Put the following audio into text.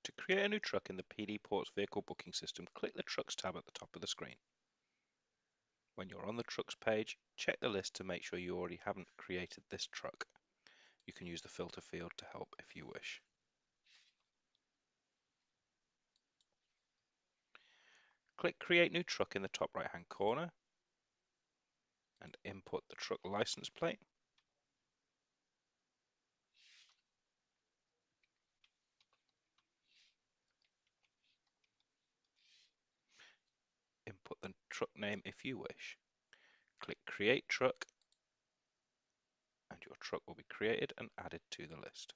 To create a new truck in the PD Ports vehicle booking system, click the Trucks tab at the top of the screen. When you're on the Trucks page, check the list to make sure you already haven't created this truck. You can use the filter field to help if you wish. Click Create New Truck in the top right hand corner and input the truck license plate. Input the truck name if you wish. Click Create Truck and your truck will be created and added to the list.